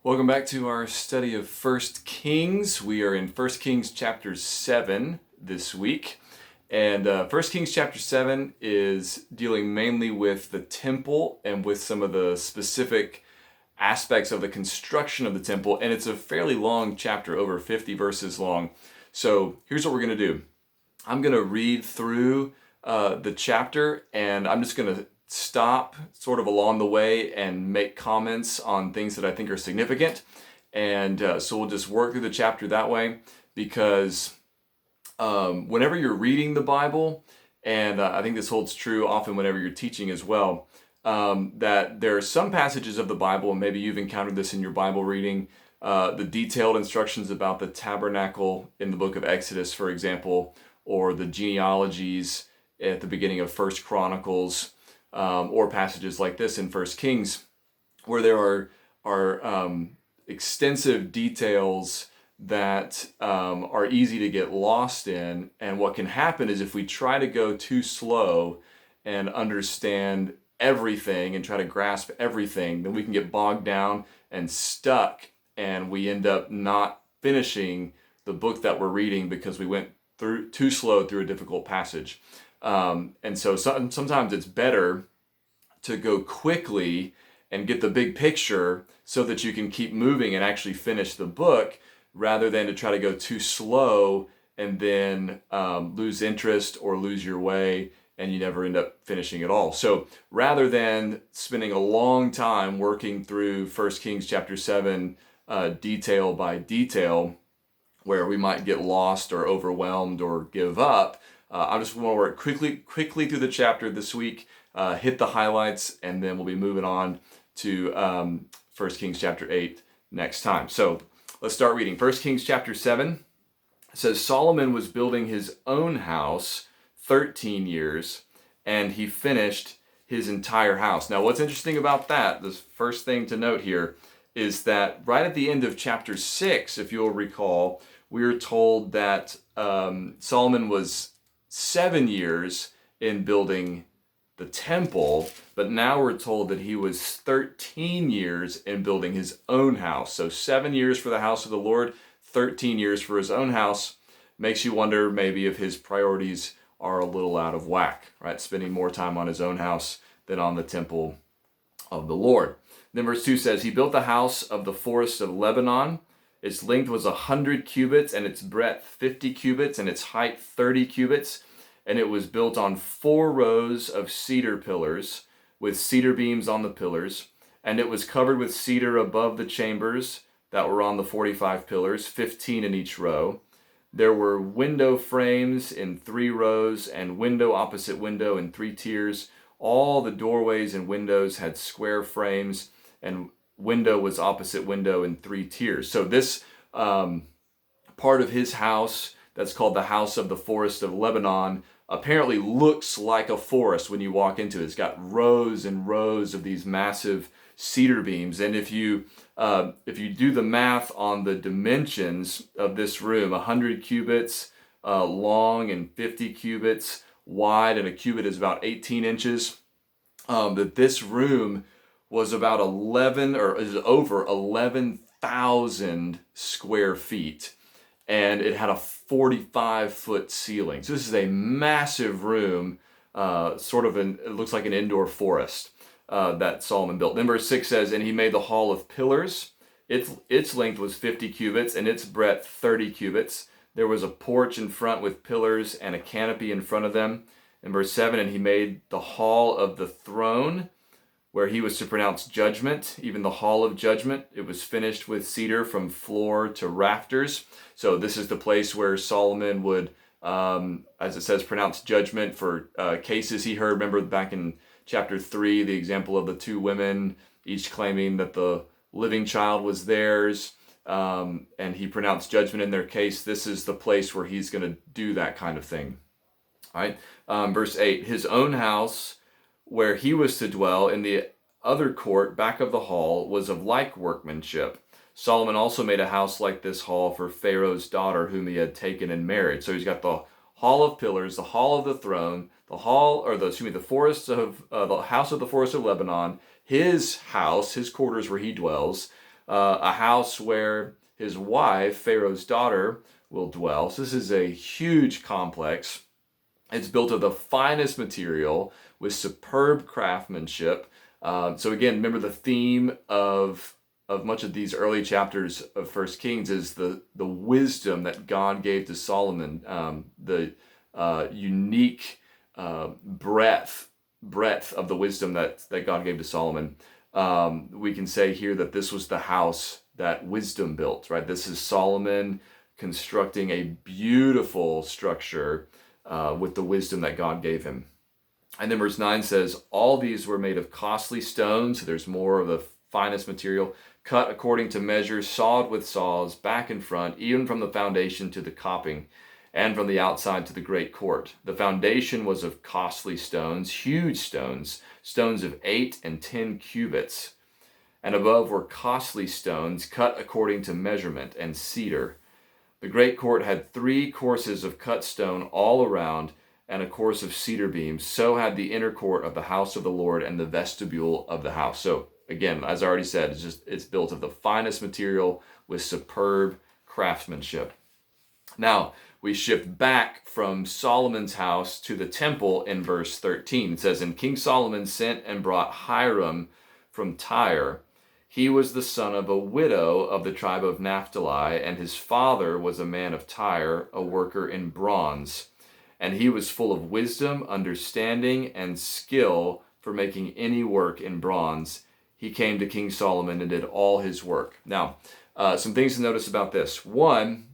Welcome back to our study of First Kings. We are in First Kings chapter 7 this week. And First Kings chapter 7 is dealing mainly with the temple and with some of the specific aspects of the construction of the temple. And it's a fairly long chapter, over 50 verses long. So here's what we're going to do. I'm going to read through the chapter, and I'm just going to stop sort of along the way and make comments on things that I think are significant. And so we'll just work through the chapter that way, because whenever you're reading the Bible, and I think this holds true often whenever you're teaching as well, that there are some passages of the Bible, and maybe you've encountered this in your Bible reading, the detailed instructions about the tabernacle in the book of Exodus, for example, or the genealogies at the beginning of First Chronicles, or passages like this in First Kings, where there are extensive details that are easy to get lost in. And what can happen is, if we try to go too slow and understand everything and try to grasp everything, then we can get bogged down and stuck, and we end up not finishing the book that we're reading because we went through too slow through a difficult passage. And so sometimes it's better to go quickly and get the big picture so that you can keep moving and actually finish the book, rather than to try to go too slow and then lose interest or lose your way and you never end up finishing it all. So rather than spending a long time working through 1 Kings chapter 7 detail by detail, where we might get lost or overwhelmed or give up, I just want to work quickly through the chapter this week, hit the highlights, and then we'll be moving on to 1 Kings chapter 8 next time. So let's start reading. 1 Kings chapter 7 says, Solomon was building his own house 13 years, and he finished his entire house. Now, what's interesting about that, the first thing to note here, is that right at the end of chapter 6, if you'll recall, we are told that Solomon was 7 years in building the temple, but now we're told that he was 13 years in building his own house. So 7 years for the house of the Lord, 13 years for his own house. Makes you wonder maybe if his priorities are a little out of whack, right? Spending more time on his own house than on the temple of the Lord. Then verse 2 says, he built the house of the forest of Lebanon. Its length was 100 cubits, and its breadth 50 cubits, and its height 30 cubits. And it was built on 4 rows of cedar pillars, with cedar beams on the pillars. And it was covered with cedar above the chambers that were on the 45 pillars, 15 in each row. There were window frames in 3 rows, and window opposite window in 3 tiers. All the doorways and windows had square frames, and window was opposite window in 3 tiers. So this part of his house, that's called the house of the forest of Lebanon, apparently looks like a forest when you walk into it. It's got rows and rows of these massive cedar beams. And if you do the math on the dimensions of this room, 100 cubits long and 50 cubits wide, and a cubit is about 18 inches, that this room was about 11, or is over 11,000 square feet. And it had a 45-foot ceiling. So this is a massive room, it looks like an indoor forest that Solomon built. Then verse 6 says, and he made the hall of pillars. Its length was 50 cubits, and its breadth 30 cubits. There was a porch in front with pillars and a canopy in front of them. In verse 7, and he made the hall of the throne, where he was to pronounce judgment, even the hall of judgment. It was finished with cedar from floor to rafters. So this is the place where Solomon would, as it says, pronounce judgment for cases he heard. Remember back in chapter 3, the example of the 2 women, each claiming that the living child was theirs, and he pronounced judgment in their case. This is the place where he's going to do that kind of thing. All right. Verse 8, his own house, where he was to dwell in the other court back of the hall, was of like workmanship. Solomon also made a house like this hall for Pharaoh's daughter, whom he had taken and married. So he's got the hall of pillars, the hall of the throne, the forest of the house of the forest of Lebanon, his house, his quarters where he dwells, a house where his wife, Pharaoh's daughter, will dwell. So this is a huge complex. It's built of the finest material with superb craftsmanship. So again, remember the theme of much of these early chapters of First Kings is the wisdom that God gave to Solomon, the unique breadth of the wisdom that God gave to Solomon. We can say here that this was the house that wisdom built, right? This is Solomon constructing a beautiful structure with the wisdom that God gave him. And then verse 9 says, all these were made of costly stones. So there's more of the finest material, cut according to measure, sawed with saws, back and front, even from the foundation to the coping, and from the outside to the great court. The foundation was of costly stones, huge stones, stones of 8 and 10 cubits. And above were costly stones, cut according to measurement, and cedar. The great court had 3 courses of cut stone all around, and a course of cedar beams. So had the inner court of the house of the Lord and the vestibule of the house. So again, as I already said, it's built of the finest material with superb craftsmanship. Now, we shift back from Solomon's house to the temple in verse 13. It says, and King Solomon sent and brought Hiram from Tyre. He was the son of a widow of the tribe of Naphtali, and his father was a man of Tyre, a worker in bronze. And he was full of wisdom, understanding, and skill for making any work in bronze. He came to King Solomon and did all his work. Now, some things to notice about this. One,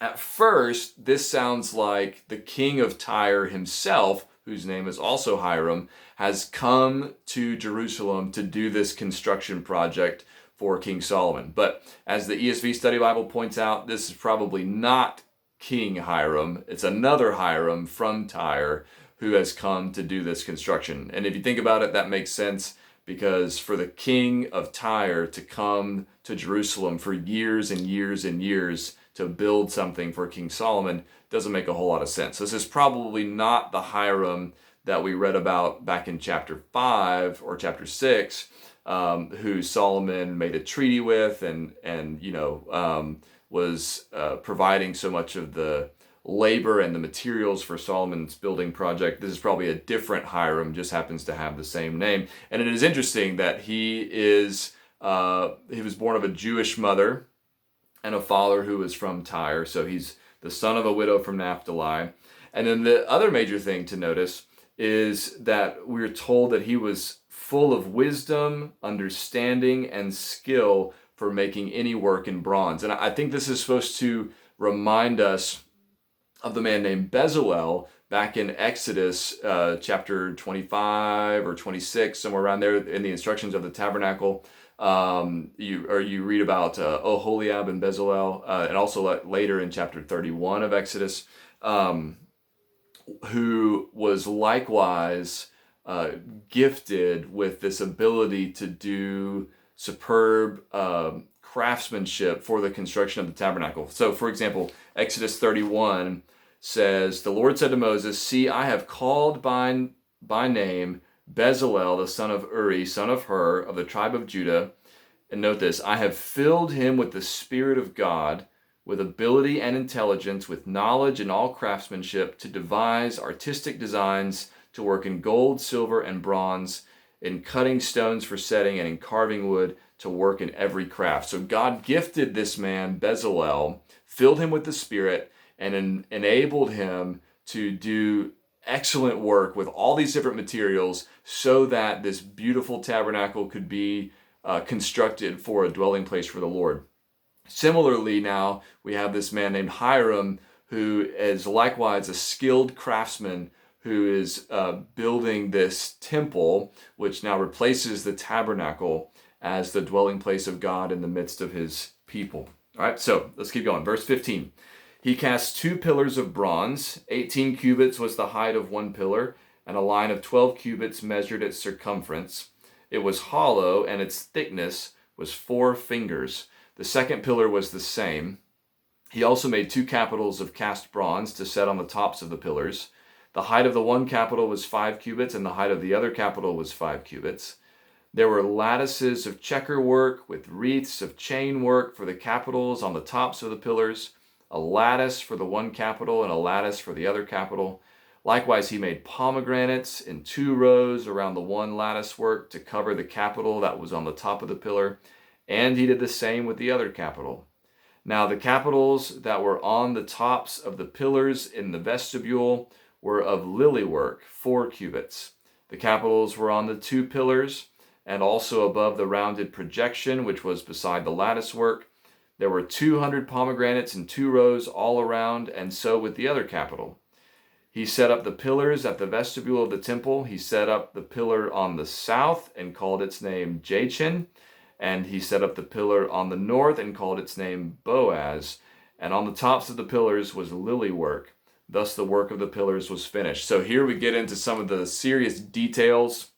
at first, this sounds like the king of Tyre himself, whose name is also Hiram, has come to Jerusalem to do this construction project for King Solomon. But as the ESV Study Bible points out, this is probably not King Hiram. It's another Hiram from Tyre who has come to do this construction. And if you think about it, that makes sense, because for the king of Tyre to come to Jerusalem for years and years and years to build something for King Solomon doesn't make a whole lot of sense. This is probably not the Hiram that we read about back in chapter 5 or chapter 6, who Solomon made a treaty with and was providing so much of the labor and the materials for Solomon's building project. This is probably a different Hiram, just happens to have the same name. And it is interesting that he was born of a Jewish mother and a father who was from Tyre. So he's the son of a widow from Naphtali. And then the other major thing to notice is that we're told that he was full of wisdom, understanding, and skill for making any work in bronze. And I think this is supposed to remind us of the man named Bezalel back in Exodus chapter 25 or 26, somewhere around there in the instructions of the tabernacle. You read about Oholiab and Bezalel, and also later in chapter 31 of Exodus, who was likewise gifted with this ability to do superb craftsmanship for the construction of the tabernacle. So, for example, Exodus 31 says, the Lord said to Moses, see, I have called by name Bezalel, the son of Uri, son of Hur, of the tribe of Judah. And note this, I have filled him with the Spirit of God, with ability and intelligence, with knowledge and all craftsmanship, to devise artistic designs, to work in gold, silver, and bronze, in cutting stones for setting, and in carving wood, to work in every craft. So God gifted this man, Bezalel, filled him with the Spirit, and enabled him to do excellent work with all these different materials so that this beautiful tabernacle could be constructed for a dwelling place for the Lord. Similarly, now we have this man named Hiram, who is likewise a skilled craftsman who is building this temple, which now replaces the tabernacle as the dwelling place of God in the midst of his people. All right, so let's keep going. Verse 15. He cast 2 pillars of bronze. 18 cubits was the height of one pillar, and a line of 12 cubits measured its circumference. It was hollow, and its thickness was 4 fingers. The second pillar was the same. He also made 2 capitals of cast bronze to set on the tops of the pillars. The height of the one capital was 5 cubits, and the height of the other capital was 5 cubits. There were lattices of checker work with wreaths of chain work for the capitals on the tops of the pillars, a lattice for the one capital and a lattice for the other capital. Likewise, he made pomegranates in 2 rows around the one lattice work to cover the capital that was on the top of the pillar, and he did the same with the other capital. Now the capitals that were on the tops of the pillars in the vestibule were of lily work, 4 cubits. The capitals were on the 2 pillars, and also above the rounded projection, which was beside the lattice work. There were 200 pomegranates in 2 rows all around, and so with the other capital. He set up the pillars at the vestibule of the temple. He set up the pillar on the south and called its name Jachin. And he set up the pillar on the north and called its name Boaz. And on the tops of the pillars was lily work. Thus the work of the pillars was finished. So here we get into some of the serious details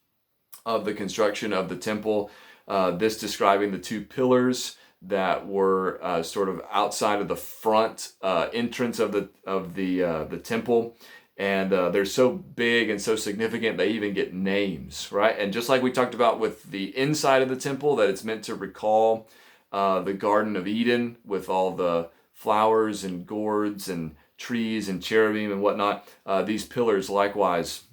of the construction of the temple. This describing the 2 pillars that were sort of outside of the front entrance of the temple. And they're so big and so significant, they even get names, right? And just like we talked about with the inside of the temple, that it's meant to recall the Garden of Eden with all the flowers and gourds and trees and cherubim and whatnot. These pillars, likewise,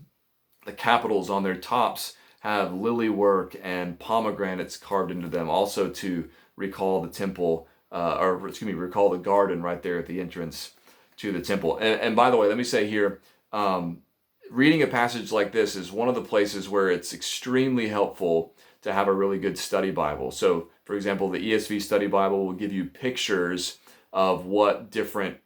the capitals on their tops have lily work and pomegranates carved into them, also to recall the temple, recall the garden right there at the entrance to the temple. And by the way, let me say here, reading a passage like this is one of the places where it's extremely helpful to have a really good study Bible. So, for example, the ESV study Bible will give you pictures of what different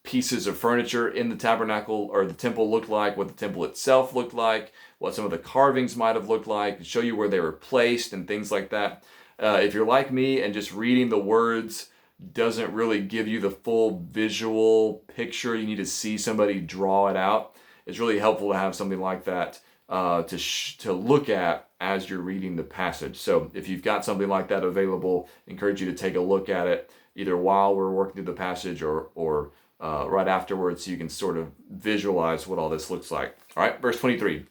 pieces of furniture in the tabernacle or the temple looked like, what the temple itself looked like, what some of the carvings might have looked like, show you where they were placed and things like that. If you're like me and just reading the words doesn't really give you the full visual picture, you need to see somebody draw it out. It's really helpful to have something like that to look at as you're reading the passage. So if you've got something like that available, I encourage you to take a look at it either while we're working through the passage or right afterwards, so you can sort of visualize what all this looks like. All right, verse 23.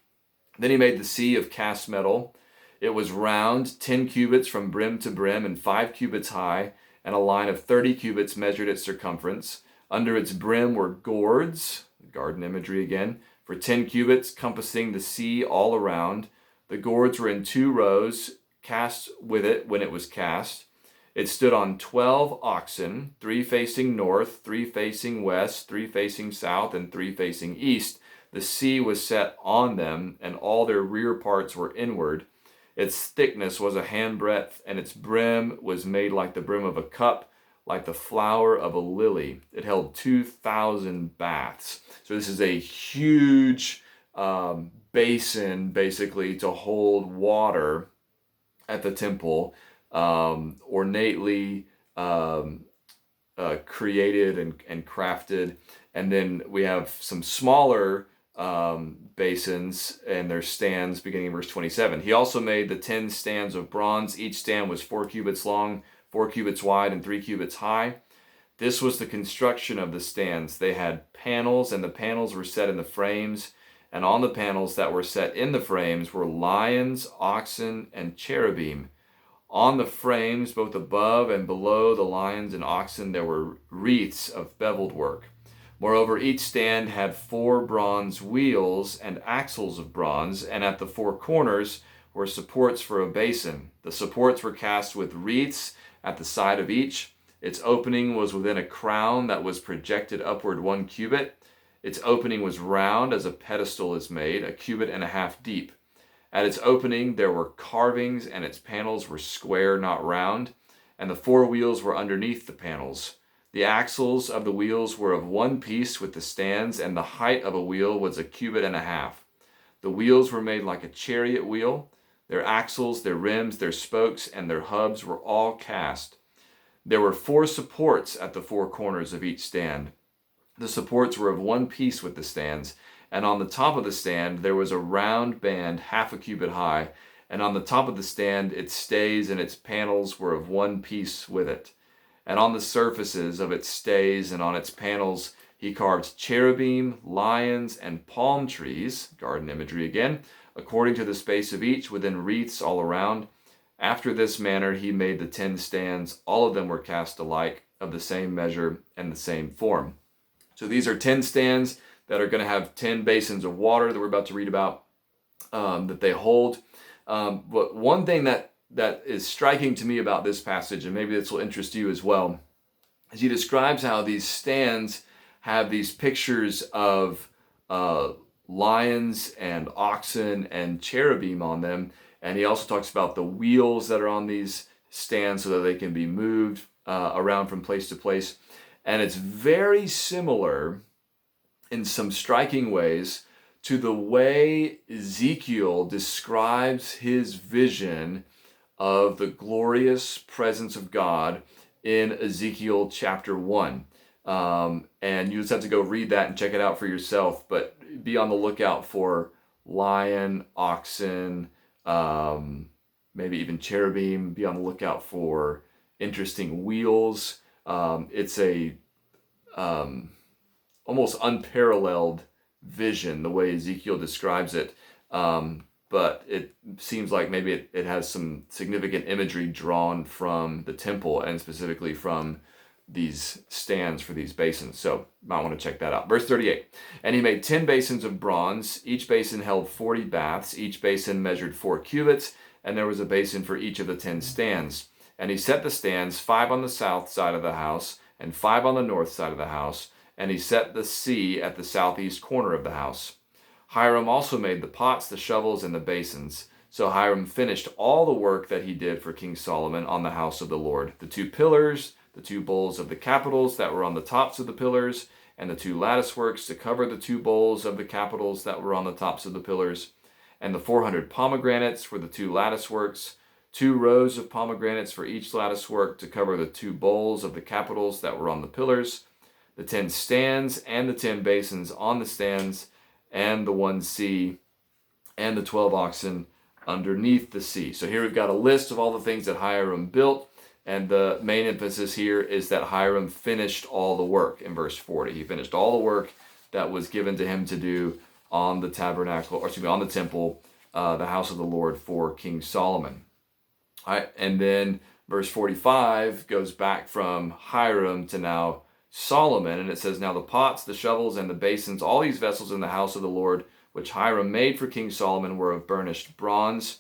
Then he made the sea of cast metal. It was round, 10 cubits from brim to brim, and 5 cubits high, and a line of 30 cubits measured its circumference. Under its brim were gourds, garden imagery again, for 10 cubits, compassing the sea all around. The gourds were in 2 rows, cast with it when it was cast. It stood on 12 oxen, 3 facing north, 3 facing west, 3 facing south, and 3 facing east. The sea was set on them, and all their rear parts were inward. Its thickness was a handbreadth, and its brim was made like the brim of a cup, like the flower of a lily. It held 2,000 baths. So this is a huge basin, basically, to hold water at the temple, ornately created and crafted. And then we have some smaller basins and their stands beginning in verse 27. He also made the 10 stands of bronze. Each stand was 4 cubits long, 4 cubits wide, and 3 cubits high. This was the construction of the stands. They had panels, and the panels were set in the frames. And on the panels that were set in the frames were lions, oxen, and cherubim. On the frames, both above and below the lions and oxen, there were wreaths of beveled work. Moreover, each stand had 4 bronze wheels and axles of bronze, and at the 4 corners were supports for a basin. The supports were cast with wreaths at the side of each. Its opening was within a crown that was projected upward 1 cubit. Its opening was round as a pedestal is made, 1.5 cubits deep. At its opening there were carvings, and its panels were square, not round, and the 4 wheels were underneath the panels. The axles of the wheels were of one piece with the stands, and the height of a wheel was 1.5 cubits. The wheels were made like a chariot wheel. Their axles, their rims, their spokes, and their hubs were all cast. There were 4 supports at the 4 corners of each stand. The supports were of one piece with the stands, and on the top of the stand there was a round band 0.5 cubit high, and on the top of the stand its stays and its panels were of one piece with it. And on the surfaces of its stays and on its panels he carved cherubim, lions, and palm trees, garden imagery again, according to the space of each, within wreaths all around. After this manner he made the 10 stands. All of them were cast alike, of the same measure and the same form. So these are 10 stands that are going to have 10 basins of water that we're about to read about, that they hold. But one thing that is striking to me about this passage, and maybe this will interest you as well, is he describes how these stands have these pictures of lions and oxen and cherubim on them. And he also talks about the wheels that are on these stands so that they can be moved around from place to place. And it's very similar in some striking ways to the way Ezekiel describes his vision of the glorious presence of God in Ezekiel chapter 1. And you just have to go read that and check it out for yourself, but be on the lookout for lion, oxen, maybe even cherubim. Be on the lookout for interesting wheels. It's a almost unparalleled vision, the way Ezekiel describes it. But it seems like maybe it has some significant imagery drawn from the temple, and specifically from these stands for these basins. So you might want to check that out. Verse 38, and he made 10 basins of bronze. Each basin held 40 baths. Each basin measured 4 cubits, and there was a basin for each of the 10 stands. And he set the stands, 5 on the south side of the house, and 5 on the north side of the house. And he set the sea at the southeast corner of the house. Hiram also made the pots, the shovels, and the basins. So Hiram finished all the work that he did for King Solomon on the house of the Lord. The 2 pillars, the 2 bowls of the capitals that were on the tops of the pillars, and the 2 lattice works to cover the 2 bowls of the capitals that were on the tops of the pillars, and the 400 pomegranates for the 2 lattice works, 2 rows of pomegranates for each lattice work to cover the 2 bowls of the capitals that were on the pillars, the 10 stands and the 10 basins on the stands, and the 1 sea, and the 12 oxen underneath the sea. So here we've got a list of all the things that Hiram built, and the main emphasis here is that Hiram finished all the work in verse 40. He finished all the work that was given to him to do on the tabernacle, or excuse me, on the temple, the house of the Lord for King Solomon. All right, and then verse 45 goes back from Hiram to now Solomon, and it says, now the pots, the shovels, and the basins, all these vessels in the house of the Lord, which Hiram made for King Solomon, were of burnished bronze.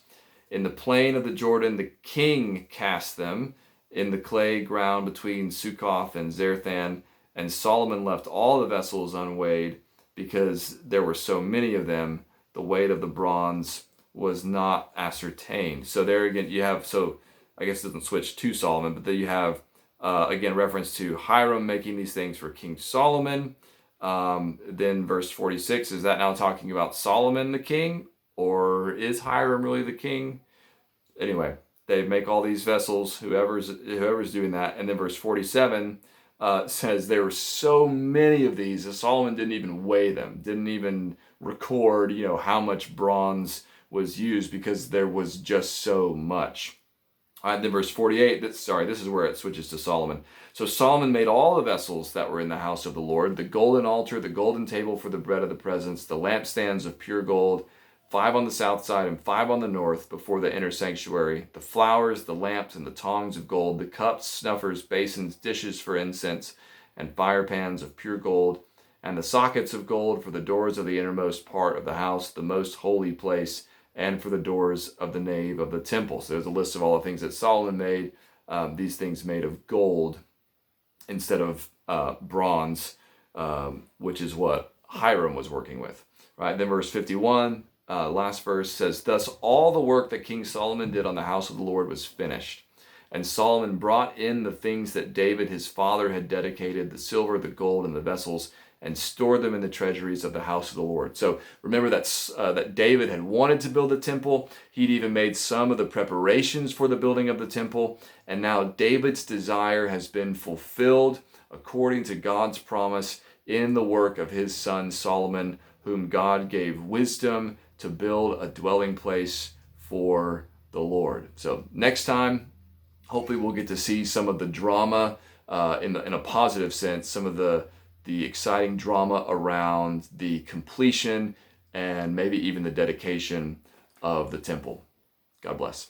In the plain of the Jordan, the king cast them in the clay ground between Succoth and Zarthan, and Solomon left all the vessels unweighed, because there were so many of them. The weight of the bronze was not ascertained. So there again, you have, so I guess it doesn't switch to Solomon, but then you have, again, reference to Hiram making these things for King Solomon. Then verse 46, is that now talking about Solomon the king, or is Hiram really the king? Anyway, they make all these vessels, whoever's doing that. And then verse 47 says there were so many of these that Solomon didn't even weigh them, didn't even record, how much bronze was used, because there was just so much. All right, then verse 48, this is where it switches to Solomon. So Solomon made all the vessels that were in the house of the Lord, the golden altar, the golden table for the bread of the presence, the lampstands of pure gold, 5 on the south side and 5 on the north before the inner sanctuary, the flowers, the lamps, and the tongs of gold, the cups, snuffers, basins, dishes for incense, and fire pans of pure gold, and the sockets of gold for the doors of the innermost part of the house, the most holy place, and for the doors of the nave of the temple. So there's a list of all the things that Solomon made, these things made of gold instead of bronze, which is what Hiram was working with. Right, then verse 51, last verse says, thus all the work that King Solomon did on the house of the Lord was finished. And Solomon brought in the things that David his father had dedicated, the silver, the gold, and the vessels, and stored them in the treasuries of the house of the Lord. So remember that David had wanted to build a temple. He'd even made some of the preparations for the building of the temple. And now David's desire has been fulfilled according to God's promise in the work of his son Solomon, whom God gave wisdom to build a dwelling place for the Lord. So next time, hopefully we'll get to see some of the drama in a positive sense, some of the exciting drama around the completion and maybe even the dedication of the temple. God bless.